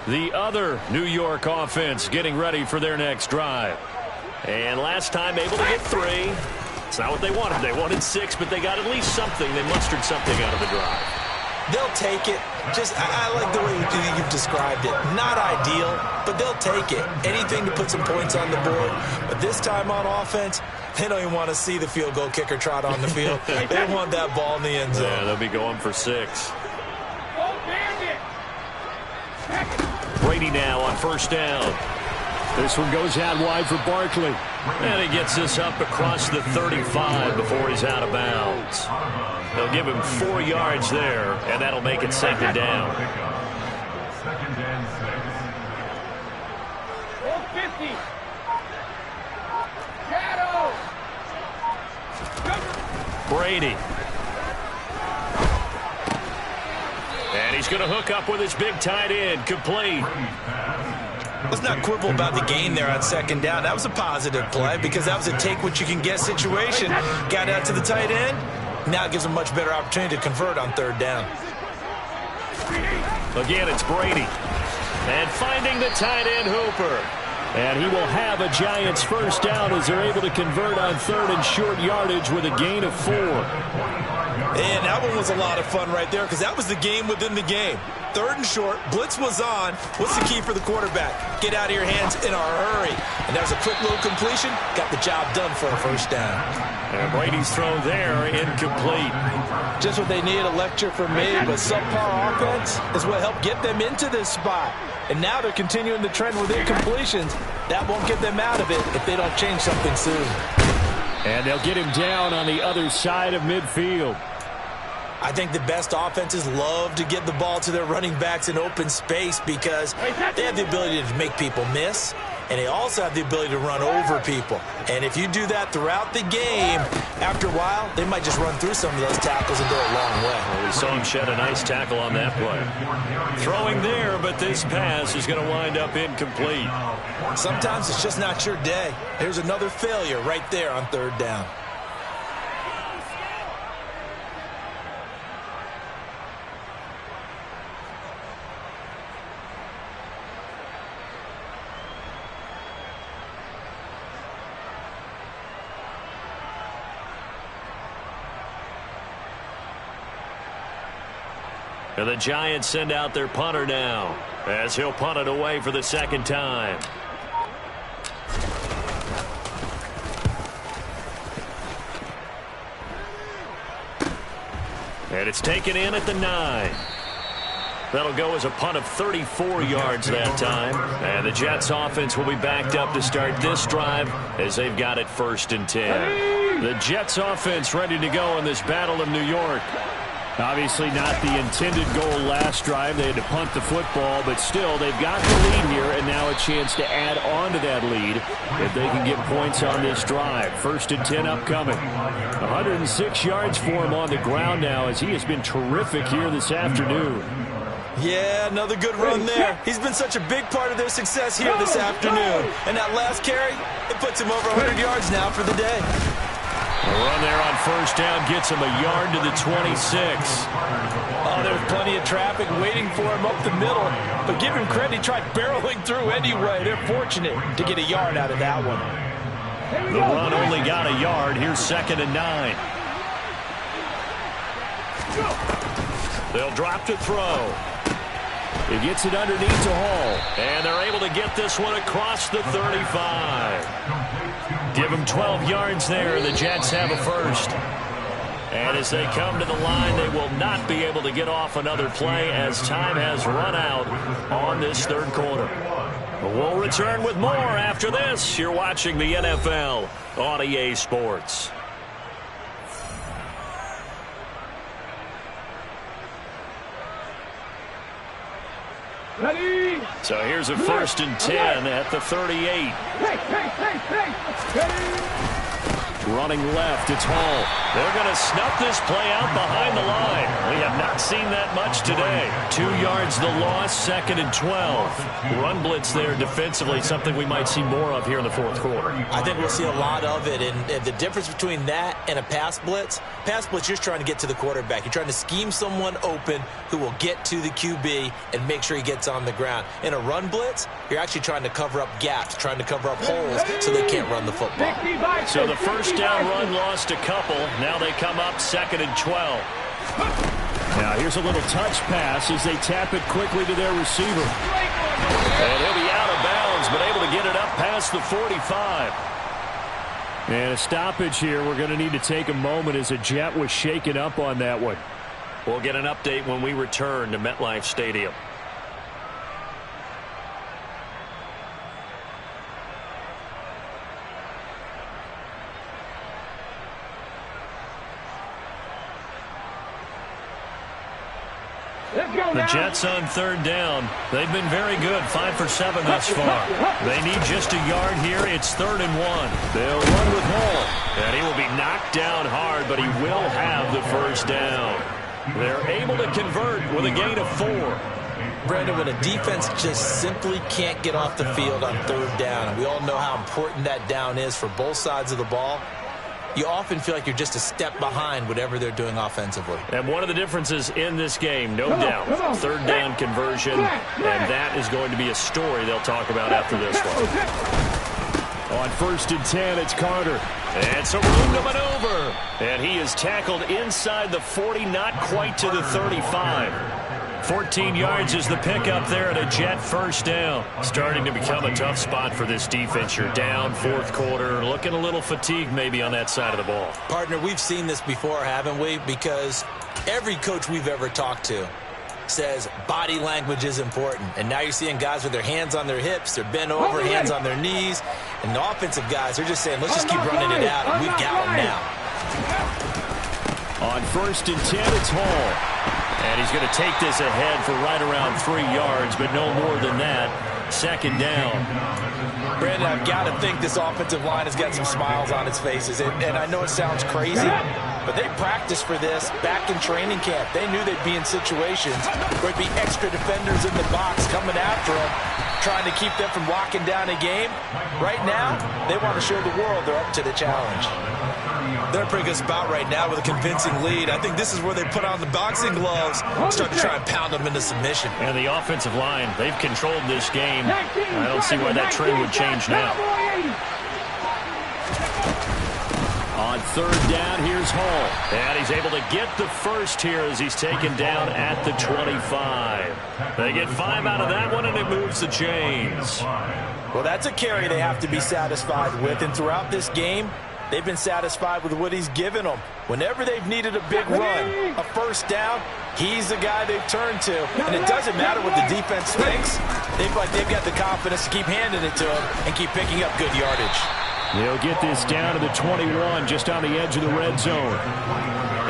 The other New York offense getting ready for their next drive. And last time able to get 3. It's not what they wanted. They wanted 6, but they got at least something. They mustered something out of the drive. They'll take it. I like the way you've described it. Not ideal, but they'll take it. Anything to put some points on the board. But this time on offense, they don't even want to see the field goal kicker trot on the field. They want that ball in the end zone. Yeah, they'll be going for 6. Brady now on first down. This one goes out wide for Barkley. And he gets this up across the 35 before he's out of bounds. They'll give him 4 yards there, and that'll make it 2nd down. Brady. And he's going to hook up with his big tight end, complete. Let's not quibble about the gain there on 2nd down. That was a positive play because that was a take-what-you-can-get situation. Got out to the tight end. Now it gives them a much better opportunity to convert on 3rd down. Again, it's Brady. And finding the tight end, Hooper. And he will have a Giants first down as they're able to convert on 3rd and short yardage with a gain of 4. And that one was a lot of fun right there because that was the game within the game. 3rd and short, blitz was on. What's the key for the quarterback? Get out of your hands in a hurry. And that was a quick little completion. Got the job done for a first down. And Brady's throw there, incomplete. Just what they need, a lecture from me. But subpar offense is what helped get them into this spot. And now they're continuing the trend with incompletions. That won't get them out of it if they don't change something soon. And they'll get him down on the other side of midfield. I think the best offenses love to get the ball to their running backs in open space because they have the ability to make people miss, and they also have the ability to run over people. And if you do that throughout the game, after a while, they might just run through some of those tackles and go a long way. Well, we saw him shed a nice tackle on that play. Throwing there, but this pass is going to wind up incomplete. Sometimes it's just not your day. There's another failure right there on 3rd down. And the Giants send out their punter now as he'll punt it away for the 2nd time. And it's taken in at the 9. That'll go as a punt of 34 yards that time. And the Jets offense will be backed up to start this drive as they've got it 1st and 10. The Jets offense ready to go in this Battle of New York. Obviously not the intended goal last drive. They had to punt the football, but still they've got the lead here and now a chance to add on to that lead if they can get points on this drive. 1st and 10 upcoming. 106 yards for him on the ground now as he has been terrific here this afternoon. Yeah, another good run there. He's been such a big part of their success here this afternoon. And that last carry, it puts him over 100 yards now for the day. A run there on 1st down gets him a yard to the 26. Oh, there's plenty of traffic waiting for him up the middle. But give him credit, he tried barreling through anyway. They're fortunate to get a yard out of that one. The run only got a yard. Here's 2nd and 9. They'll drop to throw. He gets it underneath to Hall. And they're able to get this one across the 35. Give him 12 yards there. The Jets have a 1st. And as they come to the line, they will not be able to get off another play as time has run out on this 3rd quarter. We'll return with more after this. You're watching the NFL on EA Sports. Ready? So here's a 1st and 10 at the 38. Running left, it's Hall. They're going to snuff this play out behind the line. We have not seen that much today. 2 yards the loss, 2nd and 12. Run blitz there defensively, something we might see more of here in the fourth quarter. I think we'll see a lot of it, and the difference between that and a pass blitz, you're just trying to get to the quarterback. You're trying to scheme someone open who will get to the QB and make sure he gets on the ground. In a run blitz, you're actually trying to cover up gaps, trying to cover up holes so they can't run the football. So the first down run lost a couple. Now they come up 2nd and 12. Now here's a little touch pass as they tap it quickly to their receiver. And he'll be out of bounds, but able to get it up past the 45. And a stoppage here. We're going to need to take a moment as a Jet was shaken up on that one. We'll get an update when we return to MetLife Stadium. The Jets on 3rd down. They've been very good, 5 for 7 thus far. They need just a yard here. It's 3rd and 1. They'll run with Hall. And he will be knocked down hard, but he will have the first down. They're able to convert with a gain of 4. Brandon, when a defense just simply can't get off the field on 3rd down, and we all know how important that down is for both sides of the ball, you often feel like you're just a step behind whatever they're doing offensively. And one of the differences in this game, no doubt, 3rd down conversion, and that is going to be a story they'll talk about after this one. On 1st and 10, it's Carter. And some room to maneuver. And he is tackled inside the 40, not quite to the 35. 14 yards is the pickup there at a Jet first down. Starting to become a tough spot for this defense. You're down 4th quarter, looking a little fatigued maybe on that side of the ball. Partner, we've seen this before, haven't we? Because every coach we've ever talked to says body language is important. And now you're seeing guys with their hands on their hips, they're bent over, hands on their knees. And the offensive guys, they're just saying, let's just keep running it out, and we've got them now. On 1st and 10, it's Hall. And he's going to take this ahead for right around 3 yards, but no more than that. 2nd down. Brandon, I've got to think this offensive line has got some smiles on its faces. And I know it sounds crazy, but they practiced for this back in training camp. They knew they'd be in situations where there'd be extra defenders in the box coming after them, trying to keep them from locking down a game. Right now, they want to show the world they're up to the challenge. They're in a pretty good spot right now with a convincing lead. I think this is where they put on the boxing gloves, start to try and pound them into submission. And the offensive line, they've controlled this game. I don't see why that trend would change now. On 3rd down, here's Hall. And he's able to get the first here as he's taken down at the 25. They get 5 out of that one, and it moves the chains. Well, that's a carry they have to be satisfied with. And throughout this game, they've been satisfied with what he's given them. Whenever they've needed a big run, a first down, he's the guy they've turned to. And it doesn't matter what the defense thinks. They feel like they've got the confidence to keep handing it to him and keep picking up good yardage. They'll get this down to the 21, just on the edge of the red zone.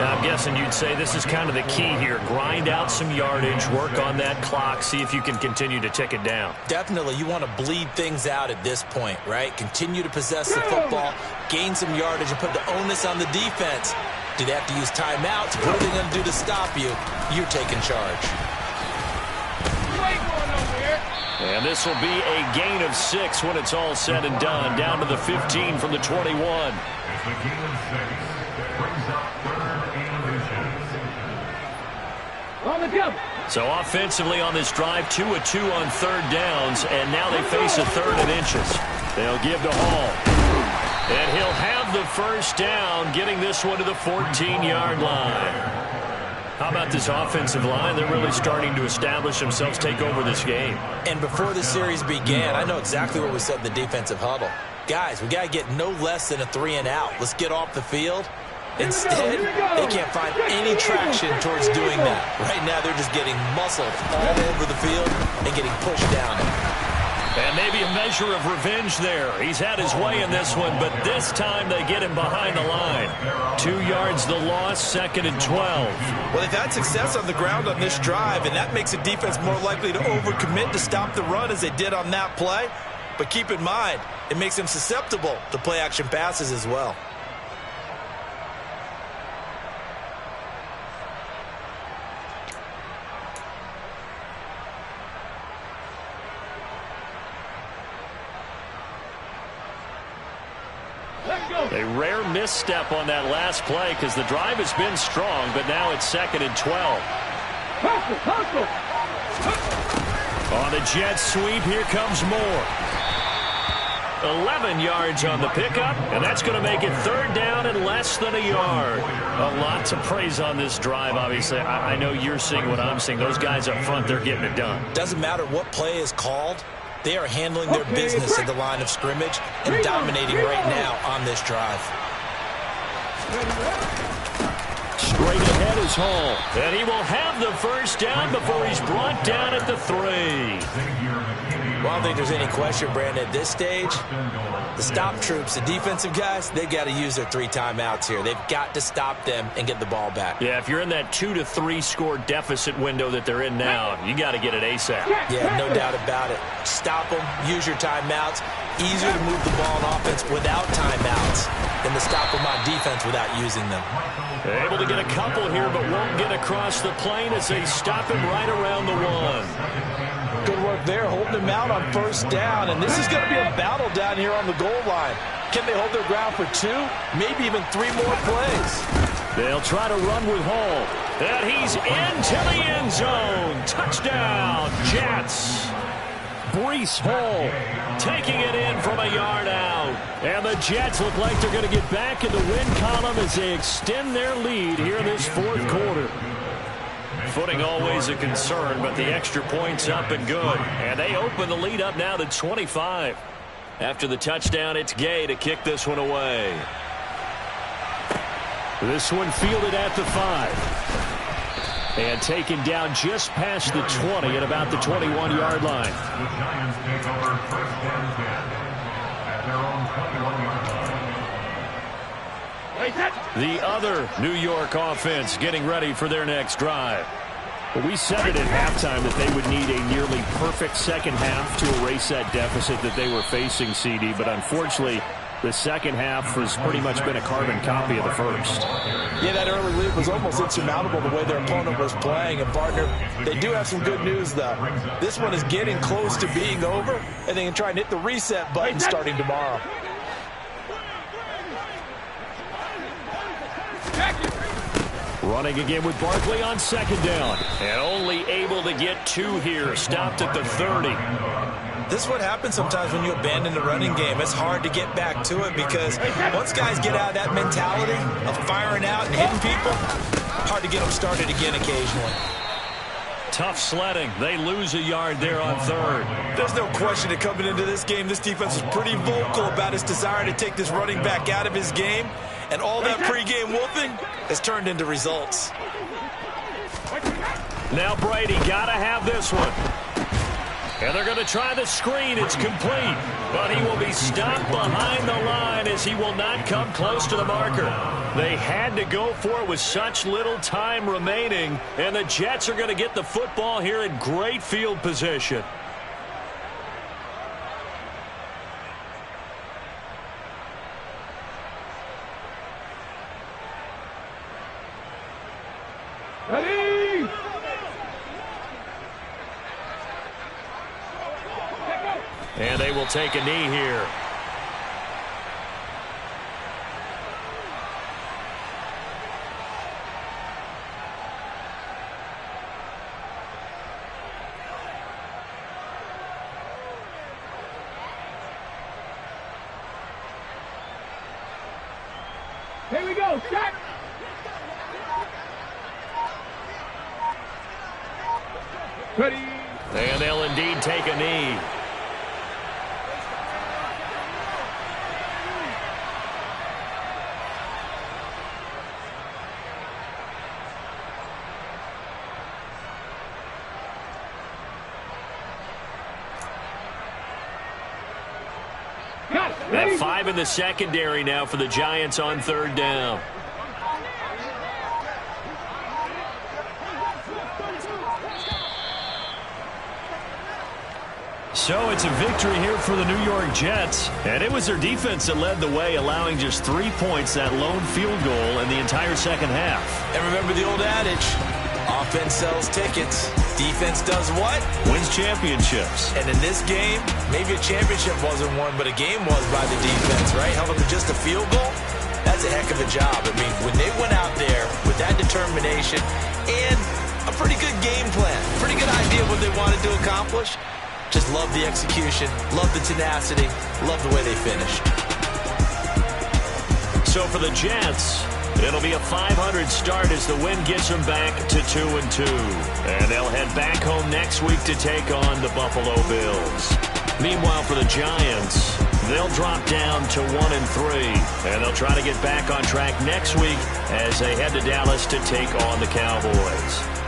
Now, I'm guessing you'd say this is kind of the key here. Grind out some yardage, work on that clock, see if you can continue to tick it down. Definitely. You want to bleed things out at this point, right? Continue to possess the football, gain some yardage, and put the onus on the defense. Do they have to use timeouts? What are they going to do to stop you? You're taking charge. And this will be a gain of 6 when it's all said and done. Down to the 15 from the 21. So offensively on this drive, 2 of 2 on 3rd downs, and now they face a 3rd and inches. They'll give to Hall. And he'll have the first down, getting this one to the 14-yard line. How about this offensive line? They're really starting to establish themselves, take over this game. And before the series began, I know exactly what we said in the defensive huddle. Guys, we got to get no less than a 3-and-out. Let's get off the field. Instead, they can't find any traction towards doing that. Right now, they're just getting muscled all over the field and getting pushed down. And maybe a measure of revenge there. He's had his way in this one, but this time they get him behind the line. 2 yards the loss, 2nd and 12. Well, they've had success on the ground on this drive, and that makes a defense more likely to overcommit to stop the run as they did on that play. But keep in mind, it makes them susceptible to play-action passes as well. A rare misstep on that last play because the drive has been strong, but now it's 2nd and 12. On the Jets sweep, here comes Moore. 11 yards on the pickup, and that's going to make it 3rd down and less than a yard. A lot to praise on this drive, obviously. I know you're seeing what I'm seeing. Those guys up front, they're getting it done. Doesn't matter what play is called. They are handling their business at the line of scrimmage and dominating right now on this drive. Straight ahead is Hall. And he will have the 1st down before he's brought down at the 3. Well, I don't think there's any question, Brandon, at this stage, the stop troops, the defensive guys, they've got to use their 3 timeouts here. They've got to stop them and get the ball back. Yeah, if you're in that 2 to 3 score deficit window that they're in now, you got to get it ASAP. Yeah, no doubt about it. Stop them, use your timeouts. Easier to move the ball on offense without timeouts than to stop them on defense without using them. Able to get a couple here, but won't get across the plane as they stop him right around the 1. Good work there, holding him out on 1st down, and this is going to be a battle down here on the goal line. Can they hold their ground for 2, maybe even 3 more plays? They'll try to run with Hall, and he's into the end zone. Touchdown, Jets. Breece Hall taking it in from a yard out. And the Jets look like they're going to get back in the win column as they extend their lead here in this 4th quarter. Footing always a concern, but the extra point's up and good. And they open the lead up now to 25. After the touchdown, it's Gay to kick this one away. This one fielded at the 5. And taken down just past the 20 at about the 21-yard line. The Giants take over 1st and 10 at their own 21-yard line. The other New York offense getting ready for their next drive. Well, we said it at halftime that they would need a nearly perfect second half to erase that deficit that they were facing, CD. But unfortunately, the second half has pretty much been a carbon copy of the first. Yeah, that early lead was almost insurmountable the way their opponent was playing. And, partner, they do have some good news, though. This one is getting close to being over, and they can try and hit the reset button starting tomorrow. Running again with Barkley on 2nd down. And only able to get 2 here. Stopped at the 30. This is what happens sometimes when you abandon the running game. It's hard to get back to it because once guys get out of that mentality of firing out and hitting people, hard to get them started again occasionally. Tough sledding. They lose a yard there on 3rd. There's no question that coming into this game, this defense is pretty vocal about its desire to take this running back out of his game. And all that pregame wolfing has turned into results. Now Brady got to have this one. And they're going to try the screen. It's complete. But he will be stopped behind the line as he will not come close to the marker. They had to go for it with such little time remaining. And the Jets are going to get the football here in great field position. Ready? And they will take a knee here. Here we go, set! Ready? And they'll indeed take a knee. At 5 in the secondary now for the Giants on 3rd down. So it's a victory here for the New York Jets. And it was their defense that led the way, allowing just 3 points, that lone field goal in the entire second half. And remember the old adage, Offense sells tickets. Defense does what? Wins championships. And in this game, maybe a championship wasn't won, but a game was by the defense, right? Held them to just a field goal. That's a heck of a job. I mean, when they went out there with that determination and a pretty good game plan, pretty good idea of what they wanted to accomplish, just love the execution, love the tenacity, love the way they finished. So for the Jets, it'll be a 500 start as the win gets them back to 2-2. And they'll head back home next week to take on the Buffalo Bills. Meanwhile, for the Giants, they'll drop down to 1-3. And they'll try to get back on track next week as they head to Dallas to take on the Cowboys.